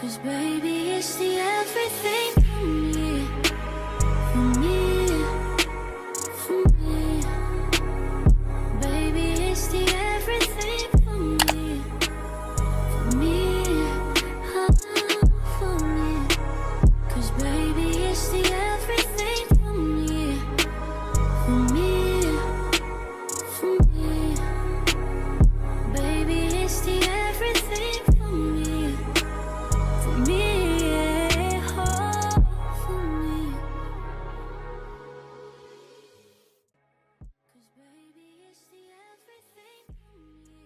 'Cause baby, it's the everything for me, for me, for me. Baby, it's the everything for me, for me, for me. 'Cause baby, it's the everything for me, for me, for me. Baby, it's the everything for me, for me, oh, for me. 'Cause baby, it's the everything for me,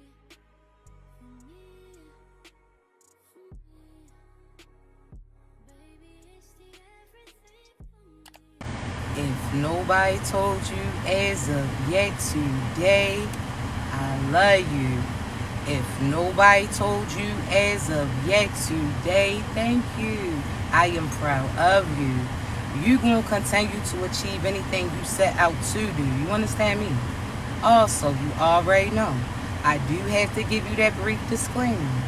for me, for me. Baby, it's the everything for me. If nobody told you as of yet today, I love you. If nobody told you as of yet today, thank you. I am proud of you. You gonna continue to achieve anything you set out to do. You understand me? Also, you already know, I do have to give you that brief disclaimer.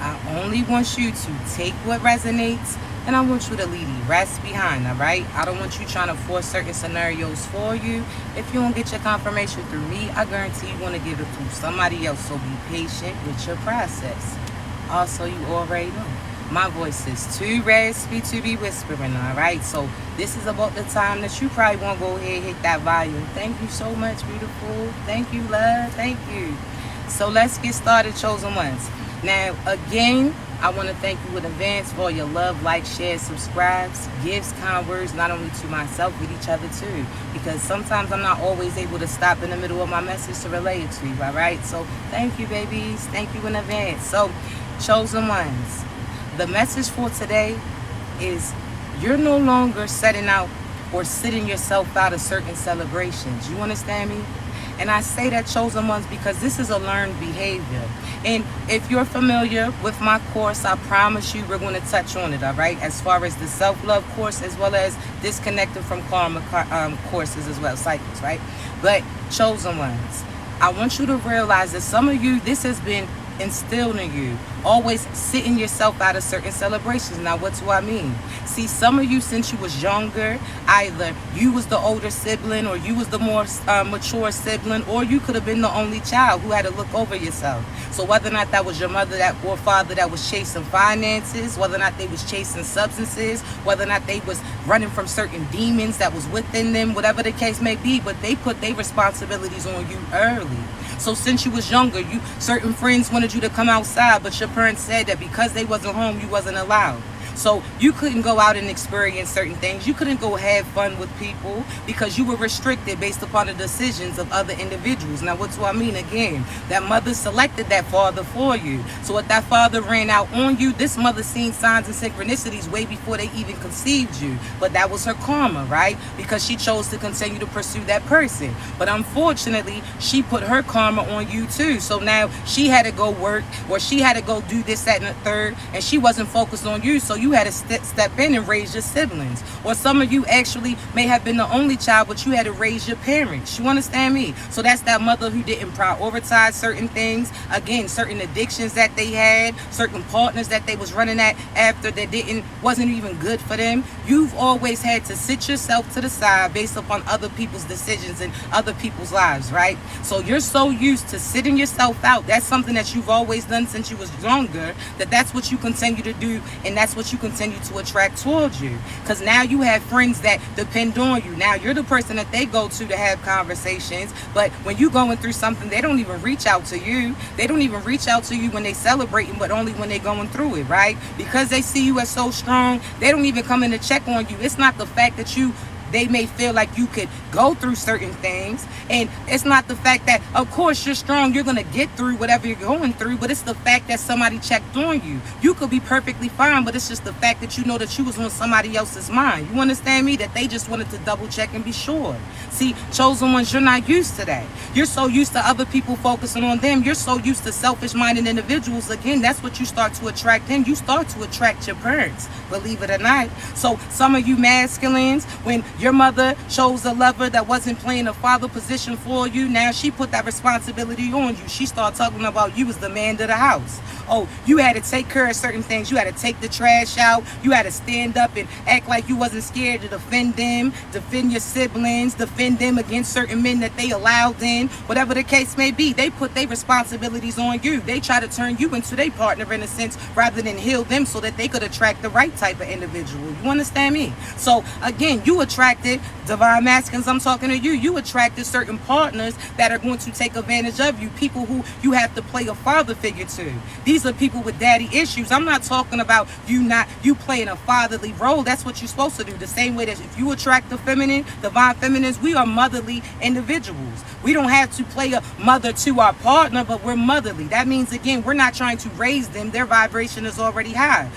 I only want you to take what resonates, and I want you to leave the rest behind, all right? I don't want you trying to force certain scenarios for you. If you don't get your confirmation through me, I guarantee you want to give it through somebody else, so be patient with your process. Also, you already know, my voice is too raspy to be whispering, all right? So this is about the time that you probably want to go ahead and hit that volume. Thank you so much, beautiful. Thank you, love. Thank you. So let's get started, chosen ones. Now, again, I want to thank you in advance for all your love, like, share, subscribes, gifts, kind words, not only to myself, but each other too. Because sometimes I'm not always able to stop in the middle of my message to relay it to you, all right? So thank you, babies. Thank you in advance. So, chosen ones, the message for today is you're no longer setting out or sitting yourself out of certain celebrations. You understand me? And I say that, chosen ones, because this is a learned behavior. And if you're familiar with my course, I promise you we're going to touch on it, all right? As far as the self-love course, as well as disconnected from karma courses as well, cycles, right? But chosen ones, I want you to realize that some of you, this has been instilled in you, always sitting yourself out of certain celebrations. Now, what do I mean? See, some of you, since you was younger, either you was the older sibling, or you was the more mature sibling, or you could have been the only child who had to look over yourself. So whether or not that was your mother or father that was chasing finances, whether or not they was chasing substances, whether or not they was running from certain demons that was within them, whatever the case may be, but they put their responsibilities on you early. So since you was younger, certain friends wanted you to come outside, but your parents said that because they wasn't home, you wasn't allowed. So you couldn't go out and experience certain things. You couldn't go have fun with people because you were restricted based upon the decisions of other individuals. Now, what do I mean? Again, that mother selected that father for you. So if that father ran out on you, this mother seen signs and synchronicities way before they even conceived you. But that was her karma, right? Because she chose to continue to pursue that person. But unfortunately, she put her karma on you too. So now she had to go work, or she had to go do this, that, and the third, and she wasn't focused on you. So you had to step in and raise your siblings. Or some of you actually may have been the only child, but you had to raise your parents. You understand me? So that's that mother who didn't prioritize certain things. Again, certain addictions that they had, certain partners that they was running after that wasn't even good for them. You've always had to sit yourself to the side based upon other people's decisions and other people's lives, right? So you're so used to sitting yourself out. That's something that you've always done since you was younger, that's what you continue to do, and that's what you continue to attract towards you. Because now you have friends that depend on you. Now you're the person that they go to have conversations, but when you going through something, they don't even reach out to you. They don't even reach out to you when they celebrating, but only when they going through it, right? Because they see you as so strong, they don't even come in to check on you. It's not the fact that they may feel like you could go through certain things, and it's not the fact that, of course, you're strong, you're going to get through whatever you're going through, but it's the fact that somebody checked on you. You could be perfectly fine, but it's just the fact that you know that you was on somebody else's mind. You understand me? That they just wanted to double check and be sure. See, chosen ones, you're not used to that. You're so used to other people focusing on them. You're so used to selfish-minded individuals. Again, that's what you start to attract in. You start to attract your parents, believe it or not. So some of you masculines, when your mother chose a lover that wasn't playing a father position for you. Now she put that responsibility on you. She started talking about you as the man of the house. Oh, you had to take care of certain things. You had to take the trash out. You had to stand up and act like you wasn't scared to defend them, defend your siblings, defend them against certain men that they allowed in. Whatever the case may be, they put their responsibilities on you. They try to turn you into their partner in a sense rather than heal them so that they could attract the right type of individual. You understand me? So again, you attracted divine masculines. I'm talking to you. You attracted certain partners that are going to take advantage of you. People who you have to play a father figure to. These are people with daddy issues. I'm not talking about you playing a fatherly role. That's what you're supposed to do. The same way that if you attract the feminine, divine feminines, we are motherly individuals. We don't have to play a mother to our partner, but we're motherly. That means, again, we're not trying to raise them. Their vibration is already high.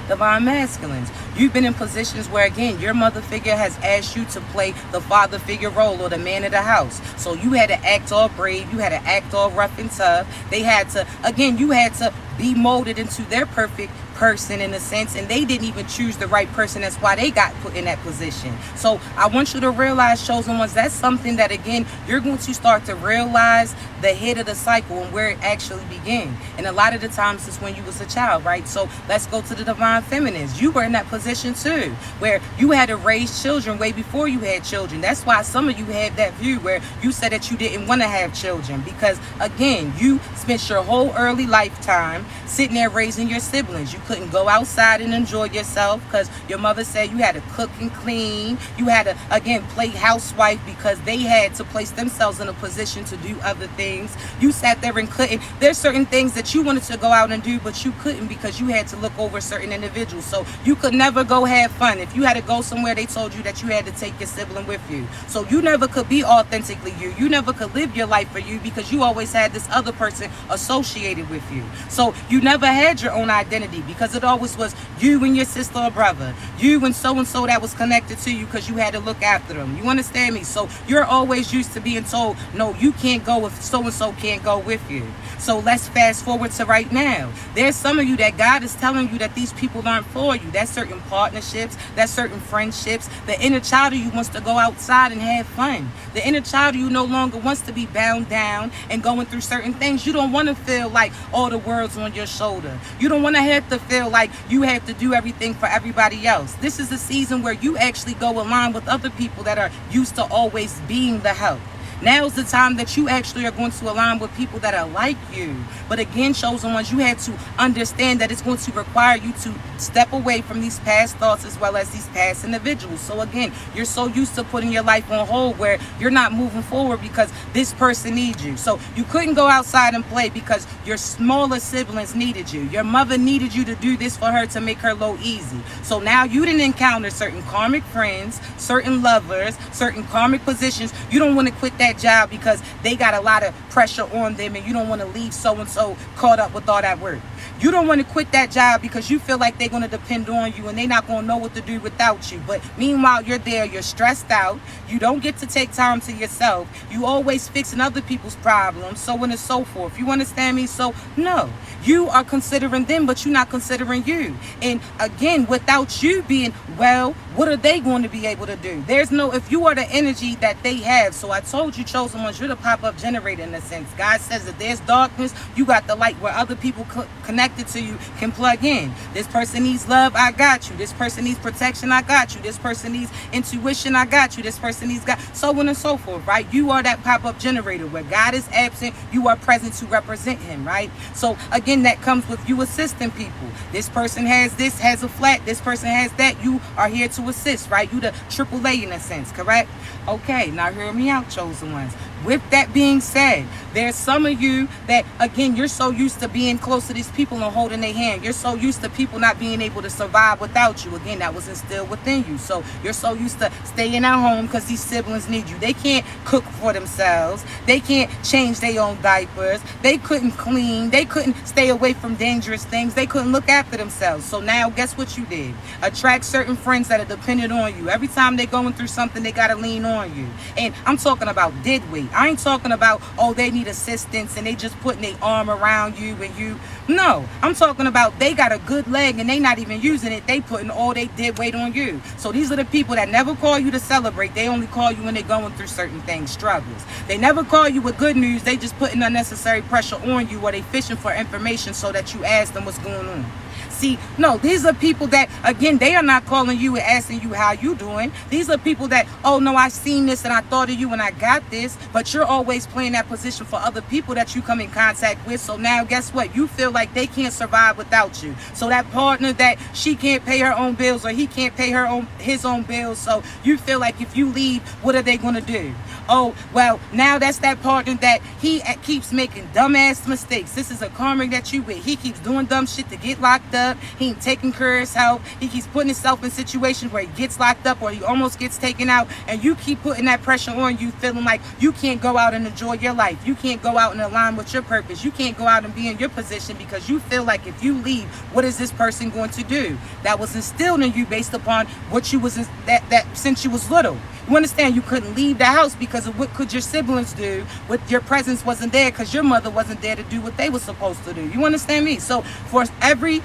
Divine masculines, you've been in positions where, again, your mother figure has asked you to play the father figure role or the man of the house. So you had to act all brave. You had to act all rough and tough. They had to, again, you had to be molded into their perfect person in a sense, and they didn't even choose the right person. That's why they got put in that position. So I want you to realize, chosen ones, that's something that, again, you're going to start to realize the head of the cycle and where it actually began. And a lot of the times it's when you was a child, right? So let's go to the divine feminines. You were in that position too, where you had to raise children way before you had children. That's why some of you had that view where you said that you didn't want to have children, because again, you spent your whole early lifetime sitting there raising your siblings. You couldn't go outside and enjoy yourself because your mother said you had to cook and clean. You had to, again, play housewife because they had to place themselves in a position to do other things. You sat there and couldn't. There's certain things that you wanted to go out and do, but you couldn't because you had to look over certain individuals. So you could never go have fun. If you had to go somewhere, they told you that you had to take your sibling with you. So you never could be authentically you. You never could live your life for you because you always had this other person associated with you. So you never had your own identity because it always was you and your sister or brother, you and so that was connected to you because you had to look after them. You understand me? So you're always used to being told, no, you can't go if so can't go with you. So let's fast forward to right now. There's some of you that God is telling you that these people aren't for you. That's certain partnerships, that's certain friendships. The inner child of you wants to go outside and have fun. The inner child of you no longer wants to be bound down and going through certain things. You don't want to feel like all the world's on your shoulder. You don't want to have to feel like you have to do everything for everybody else. This is a season where you actually go align with other people that are used to always being the help. Now's the time that you actually are going to align with people that are like you. But again, chosen ones, you have to understand that it's going to require you to step away from these past thoughts as well as these past individuals. So again, you're so used to putting your life on hold where you're not moving forward because this person needs you. So you couldn't go outside and play because your smaller siblings needed you. Your mother needed you to do this for her to make her load easy. So now you didn't encounter certain karmic friends, certain lovers, certain karmic positions. You don't want to quit that job because they got a lot of pressure on them and you don't want to leave so-and-so caught up with all that work. You don't want to quit that job because you feel like they're going to depend on you and they're not going to know what to do without you. But meanwhile, you're there, you're stressed out, you don't get to take time to yourself, you always fixing other people's problems, so on and so forth. You understand me? So no, you are considering them, but you're not considering you. And again, without you being well, what are they going to be able to do? There's no, if you are the energy that they have. So I told you, chosen ones, you're the pop-up generator in a sense. God says that there's darkness, you got the light where other people connected to you can plug in. This person needs love, I got you. This person needs protection, I got you. This person needs intuition, I got you. This person needs God, so on and so forth, right? You are that pop-up generator. Where God is absent, you are present to represent him, right? So again, that comes with you assisting people. This person has this, has a flat, this person has that. You are here to assist, right? You the AAA in a sense, correct? Okay, now hear me out, chosen ones. With that being said, there's some of you that, again, you're so used to being close to these people and holding their hand. You're so used to people not being able to survive without you. Again, that was instilled within you. So you're so used to staying at home because these siblings need you. They can't cook for themselves. They can't change their own diapers. They couldn't clean. They couldn't stay away from dangerous things. They couldn't look after themselves. So now guess what you did? Attract certain friends that are dependent on you. Every time they're going through something, they got to lean on you. And I'm talking about dead weight. need. I ain't talking about, oh, they need assistance and they just putting their arm around you and you. No, I'm talking about they got a good leg and they not even using it. They putting all they did weight on you. So these are the people that never call you to celebrate. They only call you when they're going through certain things, struggles. They never call you with good news. They just putting unnecessary pressure on you, or they fishing for information so that you ask them what's going on. See, no, these are people that, again, they are not calling you and asking you how you doing. These are people that, oh, no, I seen this and I thought of you and I got this. But you're always playing that position for other people that you come in contact with. So now, guess what? You feel like they can't survive without you. So that partner that she can't pay her own bills or he can't pay his own bills. So you feel like if you leave, what are they going to do? Oh, well, now that's that partner that he keeps making dumbass mistakes. This is a karmic that you with. He keeps doing dumb shit to get locked up. He ain't taking care of himself. He keeps putting himself in situations where he gets locked up or he almost gets taken out. And you keep putting that pressure on you, feeling like you can't go out and enjoy your life. You can't go out and align with your purpose. You can't go out and be in your position because you feel like if you leave, what is this person going to do? That was instilled in you based upon what you was that since you was little. You understand? You couldn't leave the house because of what could your siblings do with your presence wasn't there because your mother wasn't there to do what they were supposed to do. You understand me? So for everything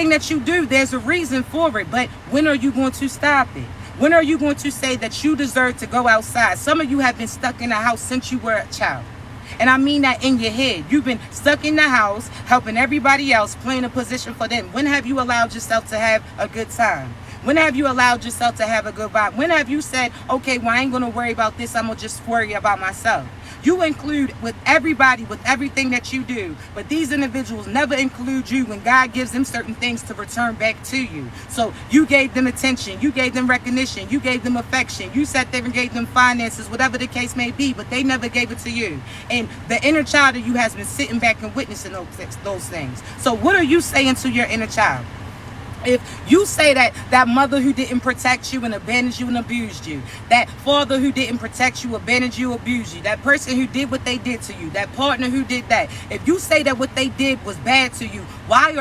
that you do, there's a reason for it. But when are you going to stop it? When are you going to say that you deserve to go outside? Some of you have been stuck in the house since you were a child. And I mean that in your head. You've been stuck in the house, helping everybody else, playing a position for them. When have you allowed yourself to have a good time? When have you allowed yourself to have a good vibe? When have you said, okay, well, I ain't going to worry about this. I'm going to just worry about myself. You include with everybody, with everything that you do. But these individuals never include you when God gives them certain things to return back to you. So you gave them attention. You gave them recognition. You gave them affection. You sat there and gave them finances, whatever the case may be. But they never gave it to you. And the inner child of you has been sitting back and witnessing those things. So what are you saying to your inner child? If you say that mother who didn't protect you and abandoned you and abused you, that father who didn't protect you, abandoned you, abused you, that person who did what they did to you, that partner who did that, if you say that what they did was bad to you, why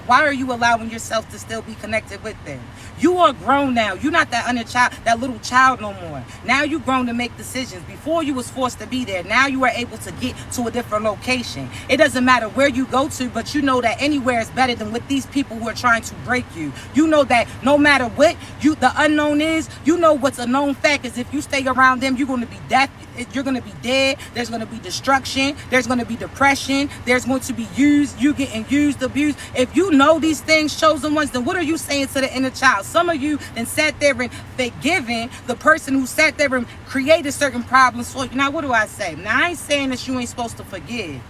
are you allowing yourself to still be connected with them? You are grown now. You're not that little child no more. Now you're grown to make decisions. Before you was forced to be there. Now you are able to get to a different location. It doesn't matter where you go to, but you know that anywhere is better than with these people who are trying to break you. You know that no matter what the unknown is, you know what's a known fact is if you stay around them, you're going to be deaf. You're going to be dead. There's going to be destruction. There's going to be depression. There's going to be you getting used, abused. If you know these things, chosen ones, then what are you saying to the inner child? Some of you then sat there and forgiven the person who sat there and created certain problems for you. Now, what do I say? Now, I ain't saying that you ain't supposed to forgive.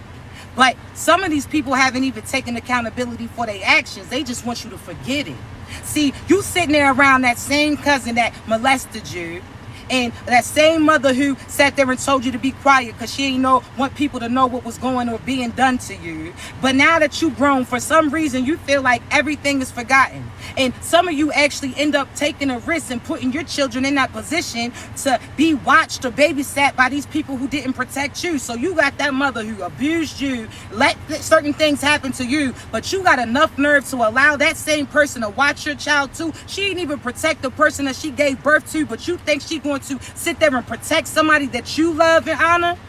But some of these people haven't even taken accountability for their actions. They just want you to forget it. See, you sitting there around that same cousin that molested you, and that same mother who sat there and told you to be quiet because she didn't want people to know what was going or being done to you. But now that you've grown, for some reason, you feel like everything is forgotten. And some of you actually end up taking a risk and putting your children in that position to be watched or babysat by these people who didn't protect you. So you got that mother who abused you, let certain things happen to you, but you got enough nerve to allow that same person to watch your child too. She didn't even protect the person that she gave birth to, but you think she's going to sit there and protect somebody that you love and honor?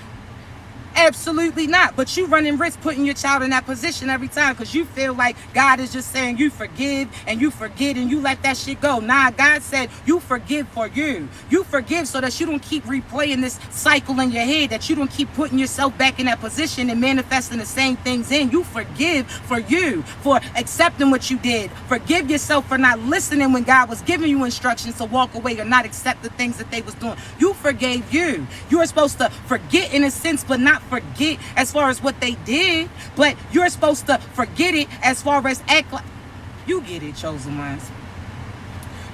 Absolutely not. But you running risk putting your child in that position every time because you feel like God is just saying you forgive and you forget and you let that shit go. Nah, God said you forgive for you. You forgive so that you don't keep replaying this cycle in your head, that you don't keep putting yourself back in that position and manifesting the same things in. You forgive for you, for accepting what you did. Forgive yourself for not listening when God was giving you instructions to walk away or not accept the things that they was doing. You forgave you. You were supposed to forget in a sense, but not forget as far as what they did, but you're supposed to forget it as far as act like you get it, chosen ones.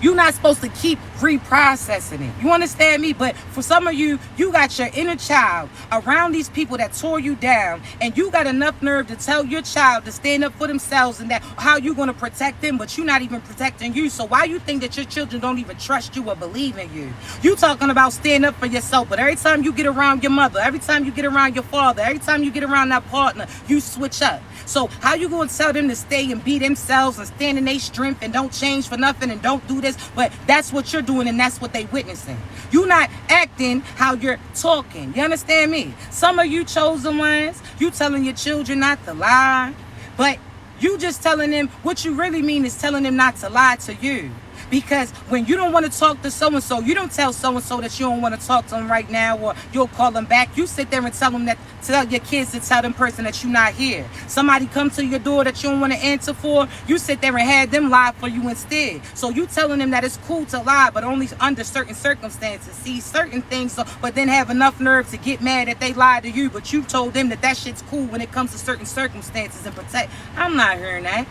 You're not supposed to keep reprocessing it. You understand me? But for some of you, you got your inner child around these people that tore you down, and you got enough nerve to tell your child to stand up for themselves and that how you're going to protect them, but you're not even protecting you. So why you think that your children don't even trust you or believe in you? You talking about stand up for yourself, but every time you get around your mother, every time you get around your father, every time you get around that partner, you switch up. So how you going to tell them to stay and be themselves and stand in their strength and don't change for nothing and don't do this, but that's what you're doing and that's what they witnessing. You're not acting how you're talking. You understand me? Some of you chosen ones, you telling your children not to lie, but you just telling them what you really mean is telling them not to lie to you. Because when you don't want to talk to so-and-so, you don't tell so-and-so that you don't want to talk to them right now, or you'll call them back. You sit there and tell your kids to tell them person that you're not here. Somebody come to your door that you don't want to answer for, you sit there and have them lie for you instead. So you telling them that it's cool to lie, but only under certain circumstances. See certain things, but then have enough nerve to get mad that they lied to you, but you told them that shit's cool when it comes to certain circumstances and protect. I'm not hearing that.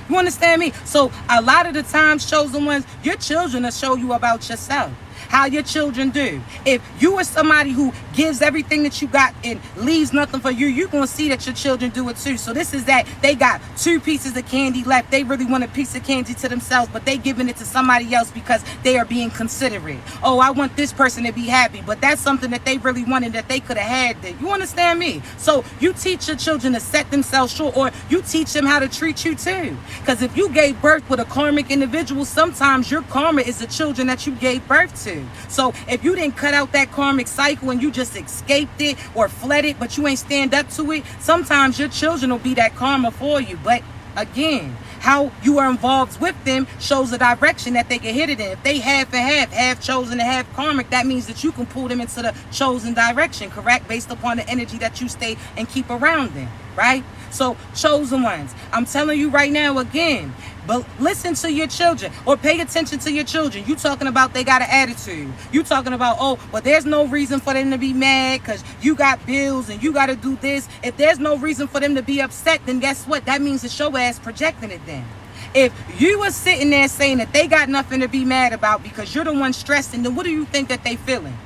You understand me? So a lot of the times, chosen ones, your children will show you about yourself. How your children do. If you are somebody who gives everything that you got and leaves nothing for you, you're going to see that your children do it too. So this is that they got 2 pieces of candy left. They really want a piece of candy to themselves, but they giving it to somebody else because they are being considerate. Oh, I want this person to be happy, but that's something that they really wanted that they could have had. That you understand me? So you teach your children to set themselves short, or you teach them how to treat you too. Because if you gave birth with a karmic individual, sometimes your karma is the children that you gave birth to. So if you didn't cut out that karmic cycle and you just escaped it or fled it, but you ain't stand up to it, sometimes your children will be that karma for you. But again, how you are involved with them shows the direction that they can hit it in. If they half chosen and half karmic, that means that you can pull them into the chosen direction, correct? Based upon the energy that you stay and keep around them, right? So chosen ones, I'm telling you right now again, but listen to your children, or pay attention to your children. You talking about they got an attitude. You talking about, oh, well, there's no reason for them to be mad because you got bills and you got to do this. If there's no reason for them to be upset, then guess what? That means it's your ass projecting it then. If you were sitting there saying that they got nothing to be mad about because you're the one stressing, then what do you think that they feeling?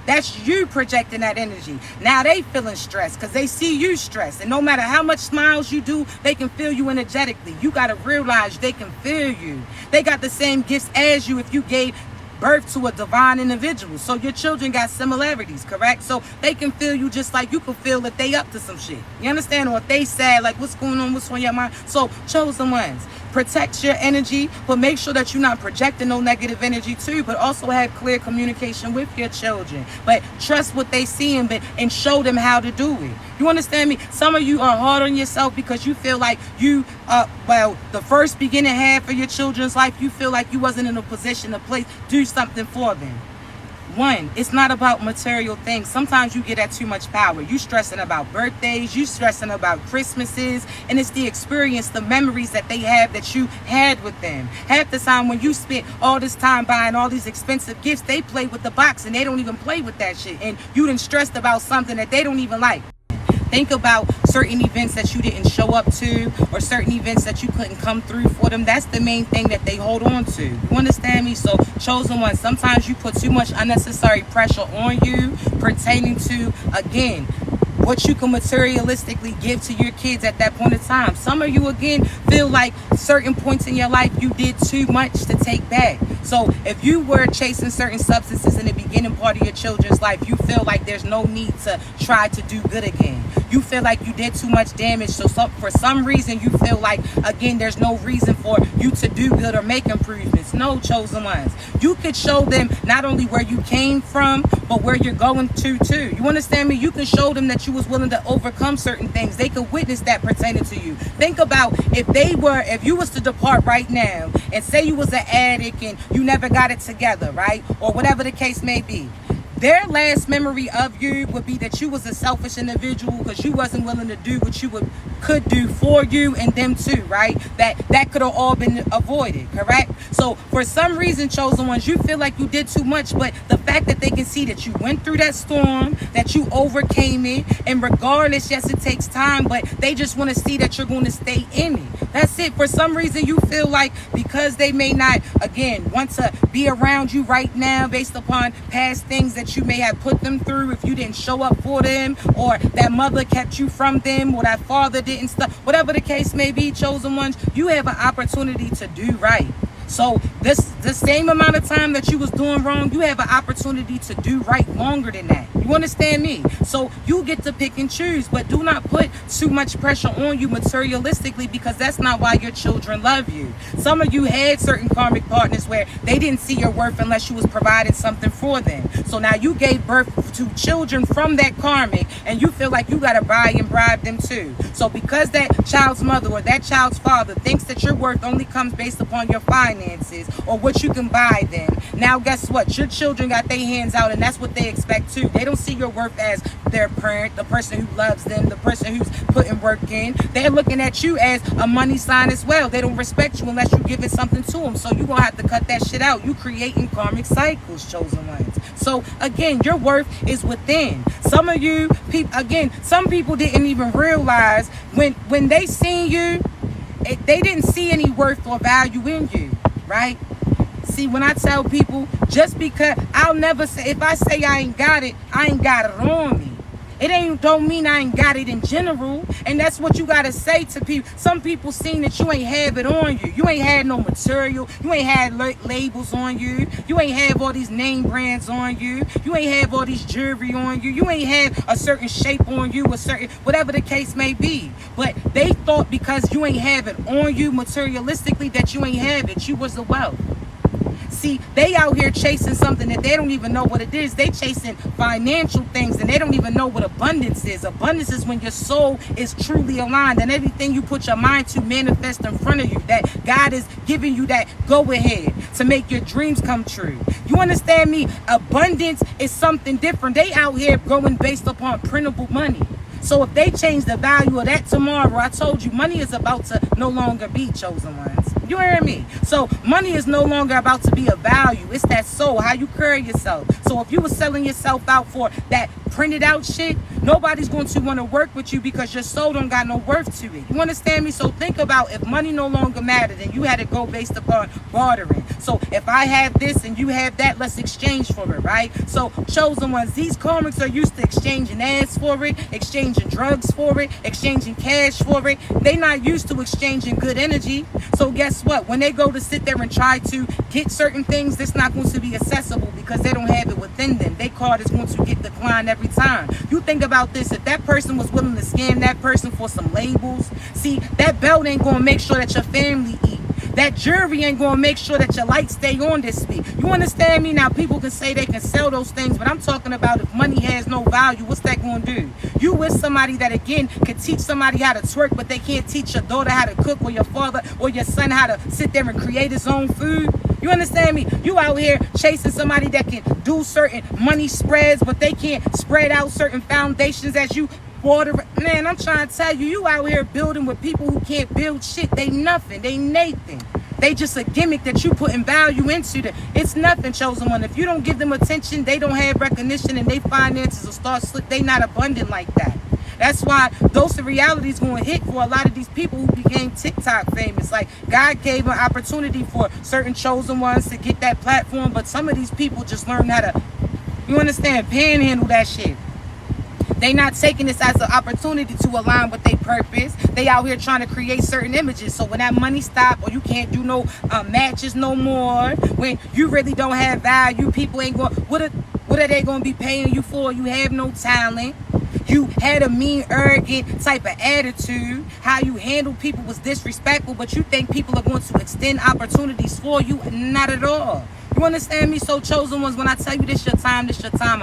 That's you projecting that energy. Now they feeling stressed because they see you stressed. And no matter how much smiles you do, they can feel you energetically. You got to realize they can feel you. They got the same gifts as you if you gave birth to a divine individual. So your children got similarities, correct? So they can feel you just like you can feel that they up to some shit. You understand? Or if they sad, like what's going on, what's on your mind? So chosen ones, protect your energy, but make sure that you're not projecting no negative energy too, but also have clear communication with your children. But trust what they see and show them how to do it. You understand me? Some of you are hard on yourself because you feel like you, the first beginning half of your children's life, you feel like you wasn't in a position to do something for them. One, it's not about material things. Sometimes you get at too much power. You stressing about birthdays, you stressing about Christmases, and it's the experience, the memories that they have that you had with them. Half the time when you spent all this time buying all these expensive gifts, they play with the box and they don't even play with that shit. And you done stressed about something that they don't even like. Think about certain events that you didn't show up to, or certain events that you couldn't come through for them. That's the main thing that they hold on to. You understand me? So chosen one, sometimes you put too much unnecessary pressure on you pertaining to, again, what you can materialistically give to your kids at that point in time. Some of you, again, feel like certain points in your life you did too much to take back. So if you were chasing certain substances in the beginning part of your children's life, you feel like there's no need to try to do good again. You feel like you did too much damage. So for some reason, you feel like, again, there's no reason for you to do good or make improvements. No, chosen ones. You could show them not only where you came from, but where you're going to too. You understand me? You can show them that you was willing to overcome certain things. They could witness that pertaining to you. Think about if you was to depart right now and say you was an addict and you never got it together, right? Or whatever the case may be. Their last memory of you would be that you was a selfish individual because you wasn't willing to do what you could do for you and them too, right? That could have all been avoided, correct? So for some reason, chosen ones, you feel like you did too much, but the fact that they can see that you went through that storm, that you overcame it, and regardless, yes, it takes time, but they just want to see that you're going to stay in it. That's it. For some reason, you feel like because they may not, again, want to be around you right now based upon past things that you may have put them through, if you didn't show up for them, or that mother kept you from them, or that father didn't stuff, whatever the case may be, chosen ones, you have an opportunity to do right. So the same amount of time that you was doing wrong, you have an opportunity to do right longer than that. You understand me? So you get to pick and choose, but do not put too much pressure on you materialistically, because that's not why your children love you. Some of you had certain karmic partners where they didn't see your worth unless you was providing something for them. So now you gave birth to children from that karmic, and you feel like you got to buy and bribe them too. So because that child's mother or that child's father thinks that your worth only comes based upon your finances or what you can buy them, now guess what? Your children got their hands out, and that's what they expect too. They don't see your worth as their parent, the person who loves them, the person who's putting work in. They're looking at you as a money sign as well. They don't respect you unless you're giving something to them. So you're going to have to cut that shit out. You creating karmic cycles, chosen ones. So again, your worth is within. Some of you people, again, some people didn't even realize when they seen you, they didn't see any worth or value in you, right? See, when I tell people, just because I'll never say, if I say I ain't got it on me. It don't mean I ain't got it in general. And that's what you gotta say to people. Some people seen that you ain't have it on you. You ain't had no material. You ain't had labels on you. You ain't have all these name brands on you. You ain't have all these jewelry on you. You ain't have a certain shape on you, a certain, whatever the case may be. But they thought because you ain't have it on you materialistically that you ain't have it. You was the wealth. See, they out here chasing something that they don't even know what it is. They chasing financial things, and they don't even know what abundance is. Abundance is when your soul is truly aligned, and everything you put your mind to manifest in front of you. That God is giving you that go-ahead to make your dreams come true. You understand me? Abundance is something different. They out here going based upon printable money. So if they change the value of that tomorrow, I told you, money is about to no longer be, chosen ones. You hear me? So money is no longer about to be a value. It's that soul, how you carry yourself. So if you were selling yourself out for that printed out shit, nobody's going to want to work with you because your soul don't got no worth to it. You understand me? So think about, if money no longer mattered and you had to go based upon bartering. So if I have this and you have that, let's exchange for it, right? So chosen ones, these karmics are used to exchanging ads for it, exchanging drugs for it, exchanging cash for it. They not used to exchanging good energy. So guess what? When they go to sit there and try to get certain things, that's not going to be accessible because they don't have it within them. Their card is going to get declined every time. You think about this, if that person was willing to scam that person for some labels, see, that belt ain't going to make sure that your family eat. That jewelry ain't going to make sure that your lights stay on this week. You understand me? Now, people can say they can sell those things, but I'm talking about if money has no value, what's that going to do? You with somebody that, again, could teach somebody how to twerk, but they can't teach your daughter how to cook, or your father or your son how to sit there and create his own food. You understand me? You out here chasing somebody that can do certain money spreads, but they can't spread out certain foundations as you water. Man, I'm trying to tell you, you out here building with people who can't build shit. They nothing. They Nathan. They just a gimmick that you putting value into. It's nothing, chosen one. If you don't give them attention, they don't have recognition, and their finances will start slip. They not abundant like that. That's why dose of reality is going to hit for a lot of these people who became TikTok famous. Like, God gave an opportunity for certain chosen ones to get that platform, but some of these people just learn how to, you understand, panhandle that shit. They not taking this as an opportunity to align with their purpose. They out here trying to create certain images. So when that money stop, or you can't do no matches no more, when you really don't have value, people ain't going, what are they going to be paying you for? You have no talent. You had a mean, arrogant type of attitude. How you handle people was disrespectful, but you think people are going to extend opportunities for you? Not at all. You understand me? So chosen ones, when I tell you this your time,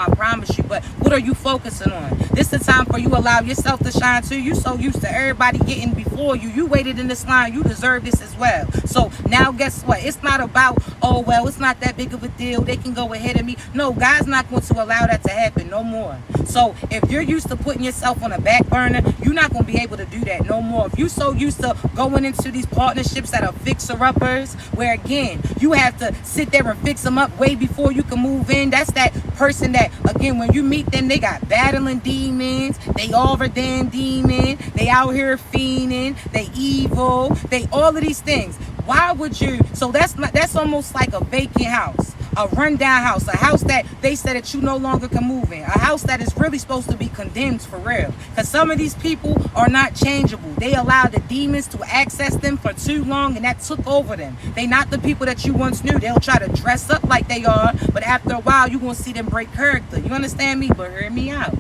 I promise you. But what are you focusing on? This the time for you allow yourself to shine too. You so used to everybody getting before you. You waited in this line. You deserve this as well. So now guess what? It's not about, oh, well, it's not that big of a deal. They can go ahead of me. No, God's not going to allow that to happen no more. So if you're used to putting yourself on a back burner, you're not going to be able to do that no more. If you're so used to going into these partnerships that are fixer-uppers, where again, you have to sit there and fix them up way before you can move in. That's that person that, again, when you meet them, they got battling demons. They all are damn demon. They out here fiending. They evil. They all of these things. Why would you? So that's almost like a vacant house. a rundown house, a house that they said that you no longer can move in, a house that is really supposed to be condemned for real. Because some of these people are not changeable. They allowed the demons to access them for too long, and that took over them. They not the people that you once knew. They'll try to dress up like they are, but after a while, you're going to see them break character. You understand me? But hear me out.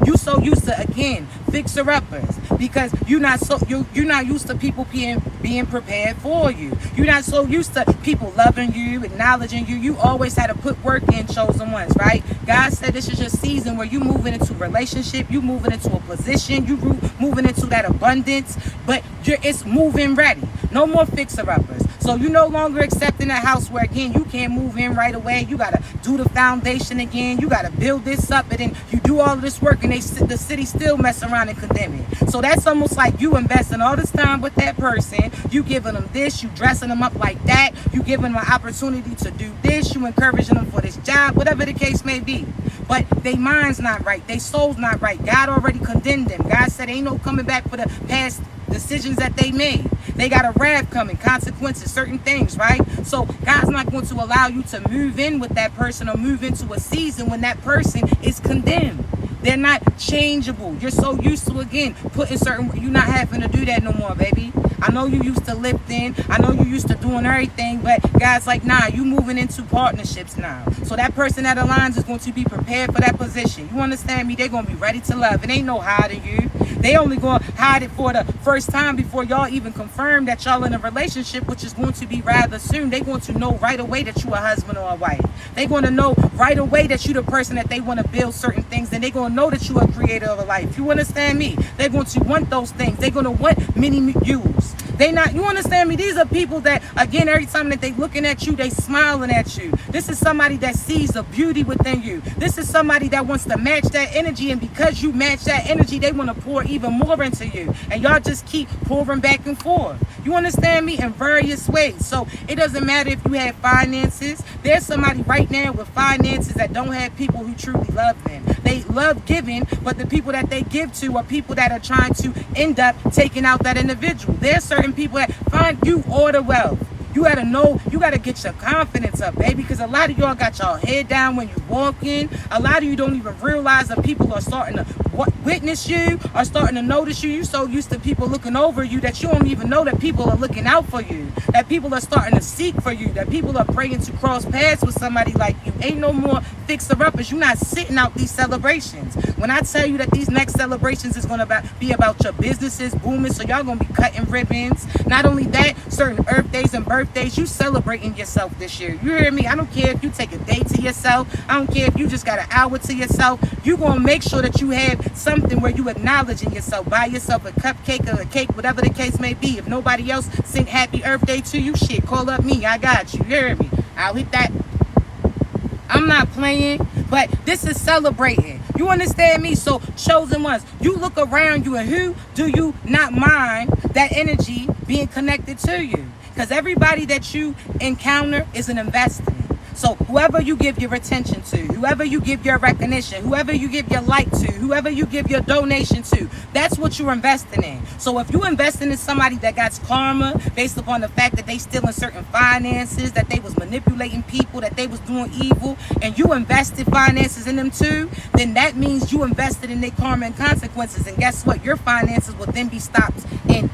You so used to, again, fixer-uppers, because you're not used to people being prepared for you. You're not so used to people loving you, acknowledging you. You always had to put work in, chosen ones, right? God said this is your season where you moving into a relationship, you moving into a position, you moving into that abundance, but it's moving ready. No more fixer-uppers. So you no longer accepting a house where, again, you can't move in right away. You got to do the foundation again. You got to build this up, and then you do all of this work, and the city still mess around and condemn it. So that's almost like you investing all this time with that person. You giving them this. You dressing them up like that. You giving them an opportunity to do this. You encouraging them for this job, whatever the case may be. But their mind's not right. Their soul's not right. God already condemned them. God said ain't no coming back for the past decisions that they made. They got a wrath coming, consequences, certain things, right? So God's not going to allow you to move in with that person or move into a season when that person is condemned. They're not changeable. You're so used to, again, putting certain, you're not having to do that no more, baby. I know you used to lifting. I know you used to doing everything, but God's like, nah, you moving into partnerships now. So that person that aligns is going to be prepared for that position. You understand me? They're going to be ready to love. It ain't no hiding you. They only going to hide it for the first time before y'all even confirm that y'all in a relationship, which is going to be rather soon. They're going to know right away that you a husband or a wife. They're going to know right away that you the person that they want to build certain things, and they're going to know that you a creator of a life. You understand me? They're going to want those things. They're going to want many yous. They not, you understand me? These are people that, again, every time that they looking at you, they smiling at you. This is somebody that sees the beauty within you. This is somebody that wants to match that energy, and because you match that energy, they want to pour even more into you. And y'all just keep pouring back and forth. You understand me? In various ways. So it doesn't matter if you have finances. There's somebody right now with finances that don't have people who truly love them. They love giving, but the people that they give to are people that are trying to end up taking out that individual. There's certain people that find you order wealth. You gotta know, you gotta get your confidence up, baby, because a lot of y'all got y'all head down when you walk in. A lot of you don't even realize that people are starting to witness you, are starting to notice you. You so used to people looking over you that you don't even know that people are looking out for you, that people are starting to seek for you, that people are praying to cross paths with somebody like you. Ain't no more fixer-uppers. You're not sitting out these celebrations. When I tell you that these next celebrations is going to be about your businesses booming, so y'all going to be cutting ribbons. Not only that, certain Earth days and birthdays, you celebrating yourself this year. You hear me? I don't care if you take a day to yourself. I don't care if you just got an hour to yourself. You going to make sure that you have something where you acknowledging yourself. Buy yourself a cupcake or a cake, whatever the case may be. If nobody else sing happy Earth Day to you, shit, call up me. I got you. You hear me? I'll hit that. I'm not playing, but this is celebrating. You understand me? So, chosen ones, you look around you, and who do you not mind that energy being connected to you? Because everybody that you encounter is an investment. So whoever you give your attention to, whoever you give your recognition, whoever you give your like to, whoever you give your donation to, that's what you're investing in. So if you investing in somebody that got karma based upon the fact that they still in certain finances, that they was manipulating people, that they was doing evil, and you invested finances in them too, then that means you invested in their karma and consequences. And guess what? Your finances will then be stopped in.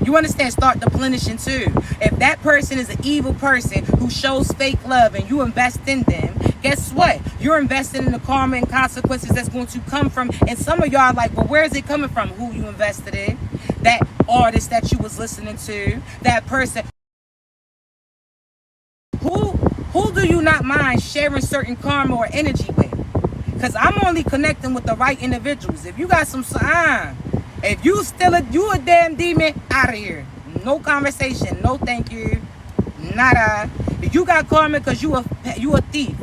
You understand? Start replenishing too. If that person is an evil person who shows fake love and you invest in them, guess what? You're investing in the karma and consequences that's going to come from. And some of y'all are like, well, where is it coming from? Who you invested in? That artist that you was listening to? That person? Who do you not mind sharing certain karma or energy with? Because I'm only connecting with the right individuals. If you got some if you you a damn demon, out of here. No conversation. No thank you. Nada. If you got karma because you a thief.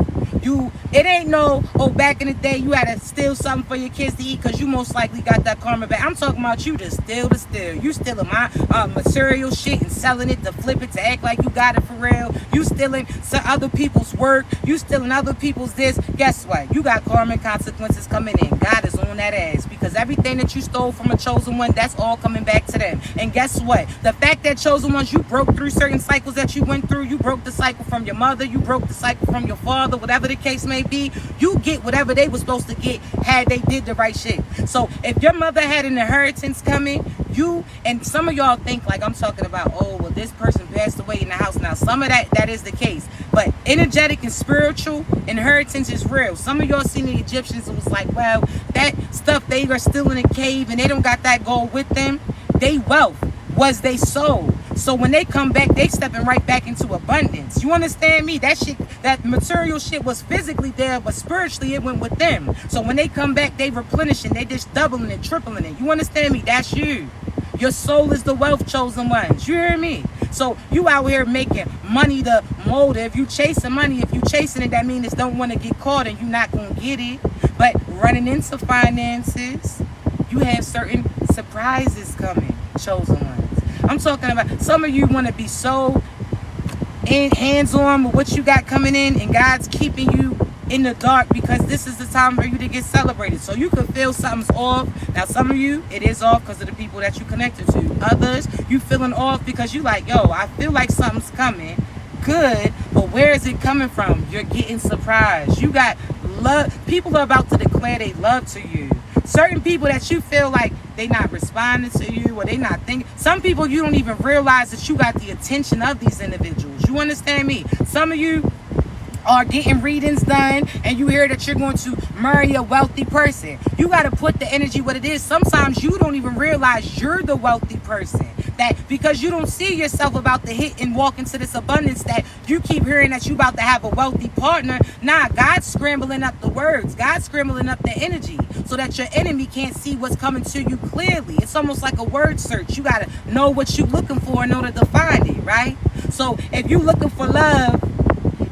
It ain't no, oh, back in the day you had to steal something for your kids to eat because you most likely got that karma back. I'm talking about you to steal. You stealing my material shit and selling it to flip it to act like you got it for real. You stealing some other people's work. You stealing other people's this. Guess what? You got karma and consequences coming in. God is on on that ass, because everything that you stole from a chosen one, that's all coming back to them. And guess what? The fact that chosen ones, you broke through certain cycles that you went through. You broke the cycle from your mother, you broke the cycle from your father, whatever the case may be. You get whatever they were supposed to get had they did the right shit. So if your mother had an inheritance coming, you, and some of y'all think like I'm talking about, oh, well, this person passed away in the house. Now, some of that is the case. But energetic and spiritual inheritance is real. Some of y'all seen the Egyptians and was like, well, that stuff, they are still in a cave and they don't got that gold with them. They wealth was they soul. So when they come back, they stepping right back into abundance. You understand me? That shit, that material shit was physically there, but spiritually it went with them. So when they come back, they replenishing, they just doubling it, tripling it. You understand me? That's you. Your soul is the wealth, chosen ones. You hear me? So you out here making money the motive. You chasing money. If you chasing it, that means it's don't want to get caught and you're not going to get it. But running into finances, you have certain surprises coming, chosen ones. I'm talking about some of you want to be so hands-on with what you got coming in, and God's keeping you in the dark because this is the time for you to get celebrated. So you could feel something's off. Now, some of you, it is off because of the people that you connected to. Others, you feeling off because you like, yo, I feel like something's coming good, but where is it coming from? You're getting surprised. You got love. People are about to declare they love to you. Certain people that you feel like they not responding to you or they not thinking. Some people you don't even realize that you got the attention of these individuals. You understand me? Some of you are getting readings done and you hear that you're going to marry a wealthy person. You got to put the energy what it is. Sometimes you don't even realize you're the wealthy person. That because you don't see yourself about to hit and walk into this abundance, that you keep hearing that you about to have a wealthy partner. Nah, God's scrambling up the words. God's scrambling up the energy so that your enemy can't see what's coming to you clearly. It's almost like a word search. You got to know what you're looking for in order to find it, right? So if you're looking for love,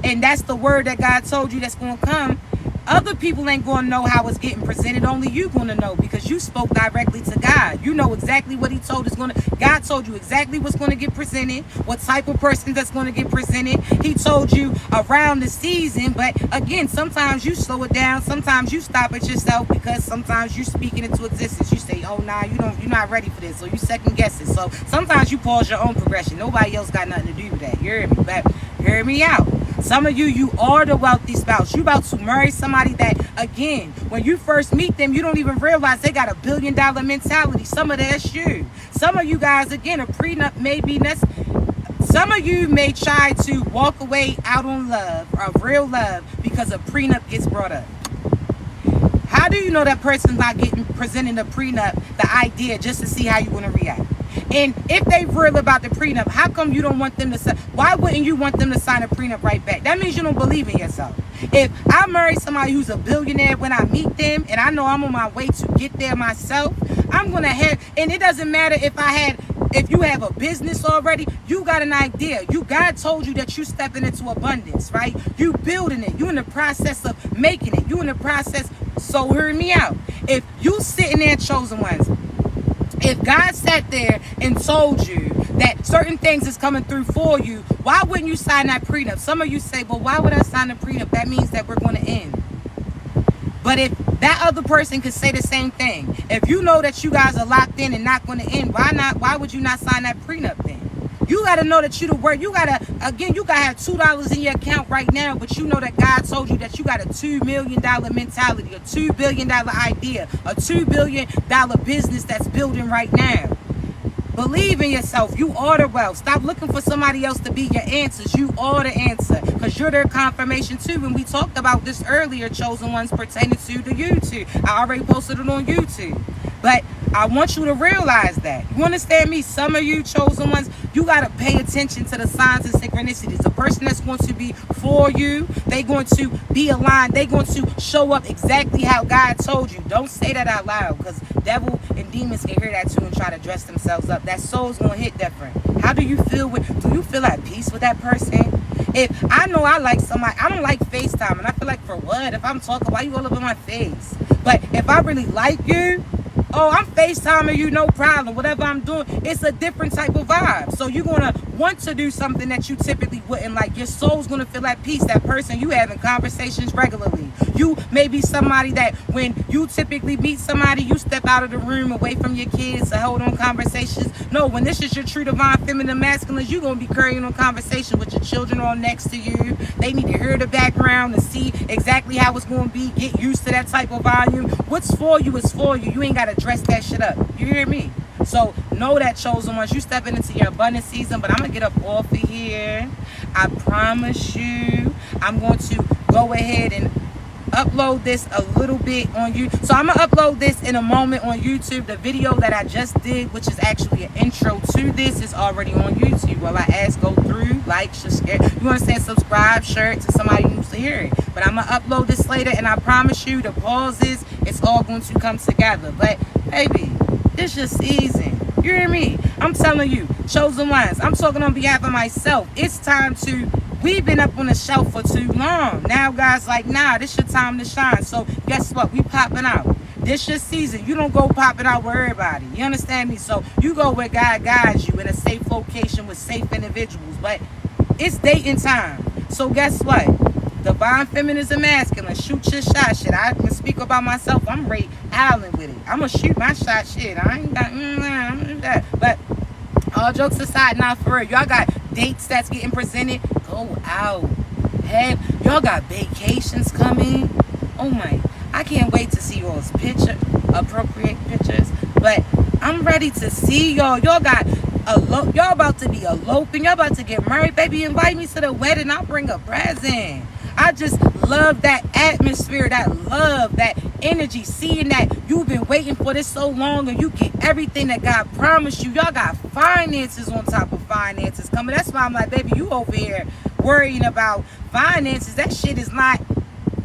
and that's the word that God told you that's going to come, other people ain't going to know how it's getting presented. Only you going to know because you spoke directly to God. You know exactly what he told is going to. God told you exactly what's going to get presented, what type of person that's going to get presented. He told you around the season. But again, sometimes you slow it down. Sometimes you stop it yourself because sometimes you speak it into existence. You say, oh, nah, you're not ready for this. So you second guess it. So sometimes you pause your own progression. Nobody else got nothing to do with that. You hear me? But hear me out. Some of you are the wealthy spouse. You about to marry somebody that, again, when you first meet them, you don't even realize they got $1 billion mentality. Some of that's you. Some of you guys, again, a prenup may be necessary. Some of you may try to walk away out on love, or real love, because a prenup gets brought up. How do you know that person's not getting presenting a prenup, the idea, just to see how you're going to react? And if they real about the prenup, how come you don't want them to sign? Why wouldn't you want them to sign a prenup right back? That means you don't believe in yourself. If I marry somebody who's a billionaire when I meet them, and I know I'm on my way to get there myself, I'm going to have, and it doesn't matter if you have a business already, you got an idea. God told you that you stepping into abundance, right? You building it. You in the process of making it. You in the process. So hear me out. If you sitting there, chosen ones, if God sat there and told you that certain things is coming through for you, why wouldn't you sign that prenup? Some of you say, well, why would I sign a prenup? That means that we're going to end. But if that other person could say the same thing, if you know that you guys are locked in and not going to end, why would you not sign that prenup then? You got to know that you the word. You got to have $2 in your account right now, but you know that God told you that you got a $2 million mentality, a $2 billion idea, a $2 billion business that's building right now. Believe in yourself. You are the wealth. Stop looking for somebody else to be your answers. You are the answer because you're their confirmation too. And we talked about this earlier, chosen ones pertaining to the YouTube. I already posted it on YouTube. But I want you to realize that. You understand me? Some of you chosen ones, you got to pay attention to the signs and synchronicities. The person that's going to be for you, they're going to be aligned. They're going to show up exactly how God told you. Don't say that out loud because devil and demons can hear that too and try to dress themselves up. That soul's going to hit different. How do you feel do you feel at peace with that person? If I know I like somebody, I don't like FaceTime. And I feel like, for what? If I'm talking, why you all up in my face? But if I really like you, oh, I'm FaceTiming you, no problem. Whatever I'm doing, it's a different type of vibe. So you're going to want to do something that you typically wouldn't like. Your soul's going to feel at peace. That person you having conversations regularly. You may be somebody that when you typically meet somebody, you step out of the room away from your kids to hold on conversations. No, when this is your true divine feminine masculines, you're going to be carrying on conversation with your children all next to you. They need to hear the background and see exactly how it's going to be. Get used to that type of volume. What's for you is for you. You ain't got to dress that shit up. You hear me? So know that, chosen ones, you stepping into your abundance season. But I'm going to get up off of here. I promise you I'm going to go ahead and upload this a little bit on YouTube. So I'm going to upload this in a moment on YouTube. The video that I just did, which is actually an intro to this, is already on YouTube. Well, I ask, go through, like, share. You understand? Subscribe, share it to somebody who needs to hear it. But I'm going to upload this later, and I promise you the pauses, it's all going to come together. But, baby, this your season. You hear me? I'm telling you, chosen ones, I'm talking on behalf of myself. It's time to... We've been up on the shelf for too long. Now, guys, like, nah, this your time to shine. So, guess what? We popping out. This your season. You don't go popping out with everybody. You understand me? So, you go where God guides you in a safe location with safe individuals. But it's dating time. So, guess what? Divine feminism masculine. Shoot your shot. Shit, I can speak about myself. I'm Ray Allen with it. I'm going to shoot my shot. Shit, I ain't got that. But all jokes aside, now for real, y'all got dates that's getting presented. Go out. Hey, y'all got vacations coming. Oh my, I can't wait to see y'all's appropriate pictures. But I'm ready to see y'all. Y'all got y'all about to be eloping. Y'all about to get married. Baby, invite me to the wedding. I'll bring a present. I just love that atmosphere, that love, that energy, seeing that you've been waiting for this so long and you get everything that God promised you. Y'all got finances on top of finances coming. That's why I'm like, baby, you over here worrying about finances. That shit is not,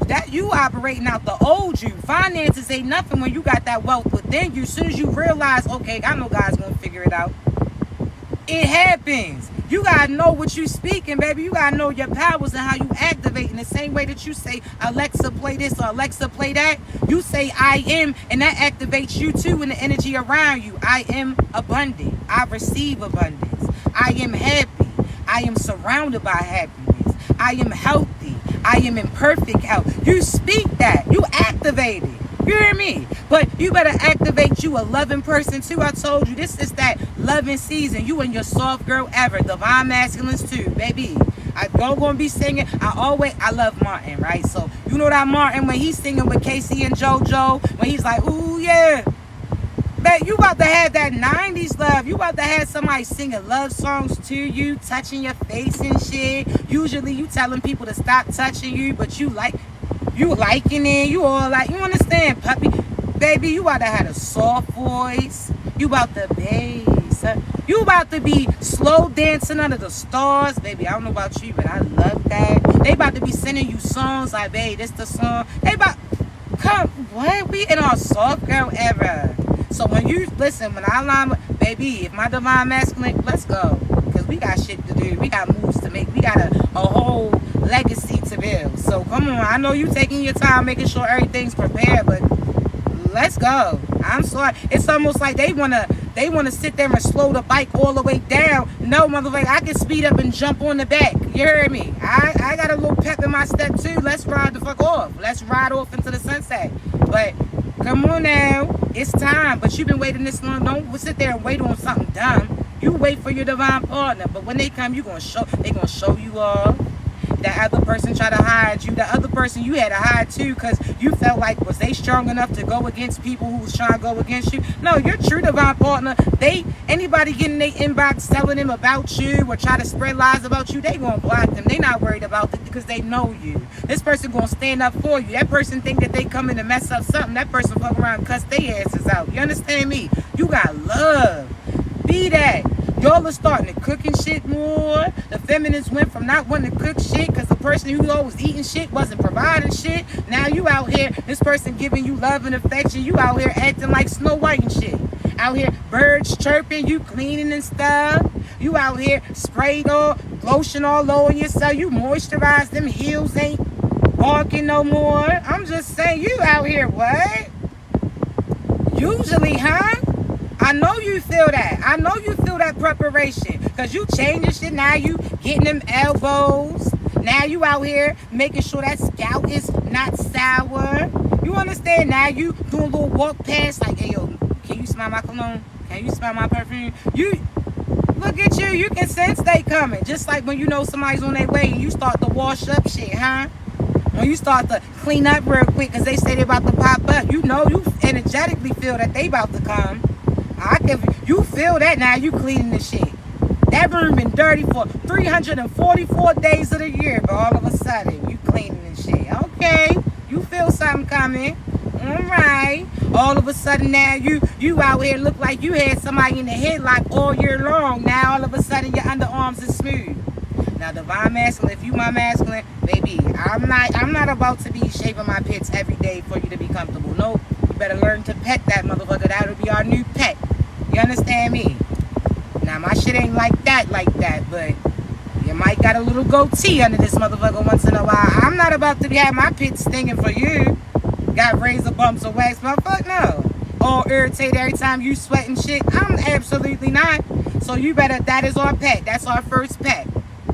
that you operating out the old you. Finances ain't nothing when you got that wealth within you. As soon as you realize, okay, I know God's going to figure it out. It happens. You got to know what you speaking, baby. You got to know your powers and how you activate. In the same way that you say, Alexa, play this, or Alexa, play that, you say, I am, and that activates you too in the energy around you. I am abundant. I receive abundance. I am happy. I am surrounded by happiness. I am healthy. I am in perfect health. You speak that. You activate it. You hear me? But you better activate you a loving person too. I told you, this is that loving season. You and your soft girl ever. Divine masculines too, baby. I don't gonna be singing. I love Martin, right? So you know that Martin, when he's singing with Casey and JoJo, when he's like, ooh yeah. But you about to have that 90s love. You about to have somebody singing love songs to you, touching your face and shit. Usually you telling people to stop touching you, but you liking it. You all like, you understand, puppy? Baby, you about to have a soft voice. You about to bass. You about to be slow dancing under the stars. Baby, I don't know about you, but I love that. They about to be sending you songs like, babe, this the song. They about, come, what? We in our soft girl era. So when you, listen, when I line with, baby, if my divine masculine, let's go. Because we got shit to do. We got moves to make. We got a whole legacy to build. So come on, I know you taking your time making sure everything's prepared, but let's go. I'm sorry. It's almost like they wanna sit there and slow the bike all the way down. No, motherfucker, I can speed up and jump on the back. You heard me? I got a little pep in my step too. Let's ride the fuck off. Let's ride off into the sunset. But come on now, it's time. But you've been waiting this long. Don't sit there and wait on something dumb. You wait for your divine partner. But when they come, they gonna show you off. That other person try to hide you. The other person you had to hide too, because you felt like, was they strong enough to go against people who was trying to go against you? No, your true divine partner, anybody getting their inbox telling them about you or try to spread lies about you, they gonna block them. They not worried about it because they know you. This person gonna stand up for you. That person think that they coming to mess up something. That person fuck around and cuss their asses out. You understand me? You got love. Be that. Y'all are starting to cook and shit more. The feminists went from not wanting to cook shit because the person who was eating shit wasn't providing shit. Now you out here, this person giving you love and affection. You out here acting like Snow White and shit. Out here, birds chirping, you cleaning and stuff. You out here sprayed all, lotion all over yourself. You moisturize, them heels ain't barking no more. I'm just saying, you out here, what? Usually, huh? I know you feel that. I know you feel that preparation. Because you changing shit. Now you getting them elbows. Now you out here making sure that scalp is not sour. You understand? Now you doing a little walk past like, hey, yo, can you smell my cologne? Can you smell my perfume? You look at you. You can sense they coming. Just like when you know somebody's on their way and you start to wash up shit, huh? When you start to clean up real quick because they say they about to pop up, you know you energetically feel that they about to come. You feel that now. You cleaning the shit. That room been dirty for 344 days of the year, but all of a sudden you cleaning the shit. Okay, you feel something coming. All right. All of a sudden now you out here look like you had somebody in the headlock all year long. Now all of a sudden your underarms is smooth. Now, divine masculine, if you my masculine, baby, I'm not about to be shaving my pits every day for you to be comfortable. No, you better learn to pet that motherfucker. That'll be our new pet. You understand me? Now, my shit ain't like that, but you might got a little goatee under this motherfucker once in a while. I'm not about to have my pits stinging for you. Got razor bumps or wax, motherfucker, no. All irritated every time you sweating shit. I'm absolutely not. So you better, that is our pet. That's our first pet.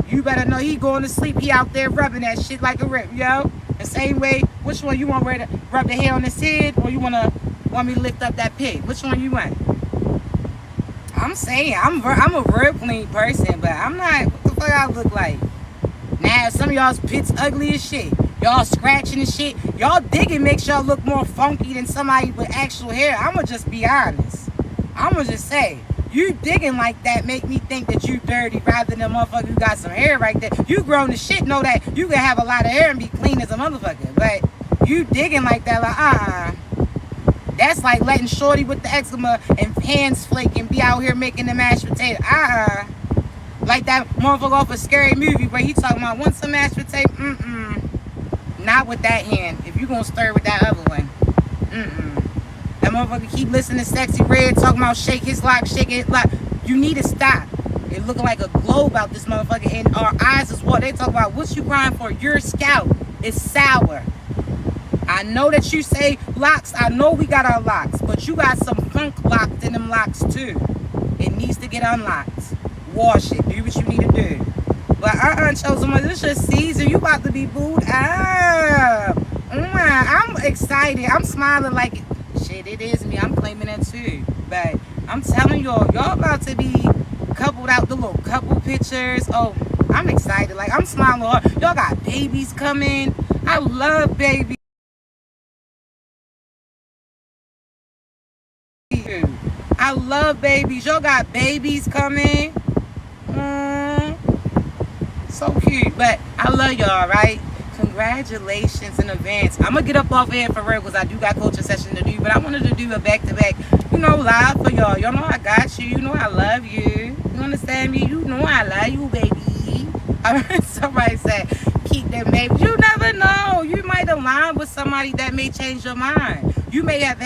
You better know he going to sleep. He out there rubbing that shit like a rip, yo. The same way, which one you want to rub the hair on his head, or you want me to lift up that pig? Which one you want? I'm saying, I'm a real clean person, but I'm not, what the fuck I look like? Now, some of y'all's pits ugly as shit. Y'all scratching and shit. Y'all digging makes y'all look more funky than somebody with actual hair. I'ma just be honest. I'ma just say, you digging like that make me think that you dirty rather than a motherfucker who got some hair right there. You grown as shit, know that you can have a lot of hair and be clean as a motherfucker. But you digging like that, like, that's like letting shorty with the eczema and hands flake and be out here making the mashed potato. Like that motherfucker off a scary movie where he talking about want some mashed potato. Not with that hand. If you gonna stir with that other one. That motherfucker keep listening to Sexy Red talking about shake his lock, shake his lock. You need to stop. It looking like a globe out this motherfucker, and our eyes is what they talk about. What you crying for? Your scalp is sour. I know that you say locks. I know we got our locks, but you got some funk locked in them locks too. It needs to get unlocked. Wash it. Do what you need to do. But chosen one. This just season. You about to be booed up. I'm excited. I'm smiling like shit. It is me. I'm claiming that too. But I'm telling y'all about to be coupled out the little couple pictures. Oh, I'm excited. Like I'm smiling hard. Y'all got babies coming. I love babies. I love babies. Y'all got babies coming. So cute. But I love y'all, right? Congratulations in advance. I'm going to get up off here for real because I do got coaching session to do. But I wanted to do a back-to-back, live for y'all. Y'all know I got you. You know I love you. You understand me? You know I love you, baby. I heard somebody say, keep them babies. You never know. You might align with somebody that may change your mind. You may have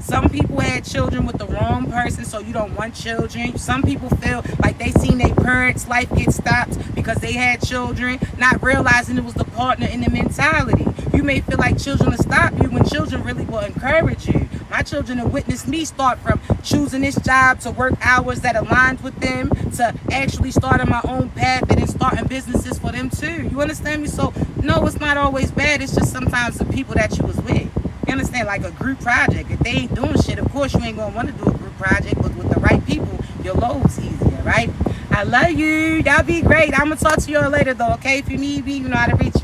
some people had children with the wrong person, so you don't want children. Some people feel like they seen their parents' life get stopped because they had children, not realizing it was the partner in the mentality. You may feel like children will stop you when children really will encourage you. My children have witnessed me start from choosing this job to work hours that aligned with them to actually starting my own path and then starting businesses for them too. You understand me? So, no, it's not always bad. It's just sometimes the people that you was with. You understand? Like a group project. If they ain't doing shit, of course you ain't going to want to do a group project, but with the right people, your load's easier, right? I love you. Y'all be great. I'm going to talk to y'all later, though, okay? If you need me, you know how to reach